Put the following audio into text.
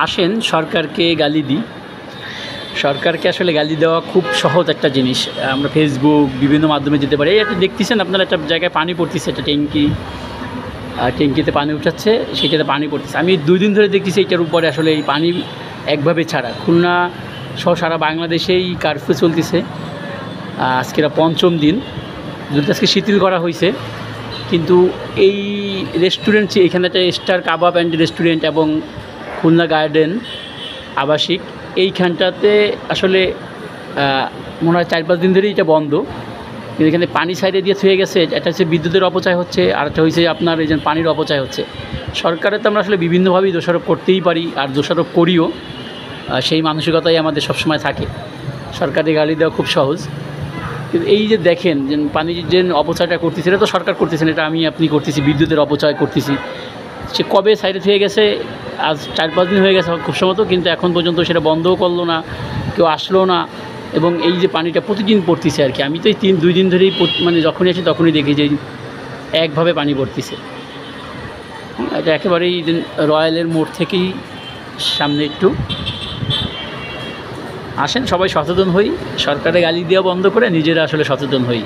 আসেন সরকারকে গালি দিই। সরকারকে আসলে গালি দেওয়া খুব সহজ একটা জিনিস। আমরা ফেসবুক বিভিন্ন মাধ্যমে যেতে পারি। এই একটা দেখতেছেন আপনারা, একটা জায়গায় পানি পড়তেছে, একটা ট্যাঙ্কিতে পানি উঠাচ্ছে, সেটাতে পানি পড়তেছে। আমি 2 দিন ধরে দেখতেছি এটার উপরে আসলে এই পানি একভাবে ছাড়া। খুলনা সহ সারা বাংলাদেশেই কারফিউ চলতেছে। আজকে 5ম দিন, যদি আজকে শিথিল করা হয়েছে, কিন্তু এই রেস্টুরেন্ট, এখানে একটা স্টার কাবাব অ্যান্ড রেস্টুরেন্ট এবং খুলনা গার্ডেন আবাসিক, এইখানটাতে আসলে মনে হয় 4-5 দিন ধরেই এটা বন্ধ। কিন্তু এখানে পানি সাইডে দিয়ে থুয়ে গেছে। একটা হচ্ছে বিদ্যুতের অপচয় হচ্ছে, আর একটা হচ্ছে আপনার এই যে পানির অপচয় হচ্ছে। সরকারের তো আমরা আসলে বিভিন্নভাবেই দোষারোপ করতেই পারি, আর দোষারোপ করিও। সেই মানসিকতাই আমাদের সবসময় থাকে। সরকারের গালি দেওয়া খুব সহজ, কিন্তু এই যে দেখেন যে পানির যে অপচয়টা করতেছে, এটা তো সরকার করতেছেন, এটা আপনি করতেছি। বিদ্যুতের অপচয় করতেছি, সে কবে সাইডে থেকে গেছে, আজ 4-5 দিন হয়ে গেছে খুব সম্ভবত, কিন্তু এখন পর্যন্ত সেটা বন্ধও করলো না, কেউ আসলো না। এবং এই যে পানিটা প্রতিদিন পড়তেছে আর কি, আমি তো এই 2 দিন ধরেই মানে যখনই আসি তখনই দেখি যে একভাবে পানি পড়তেছে। এটা একেবারেই রয়্যালের মোড় থেকেই সামনে একটু। আসেন সবাই সচেতন হই, সরকারে গালি দেওয়া বন্ধ করে নিজেরা আসলে সচেতন হই।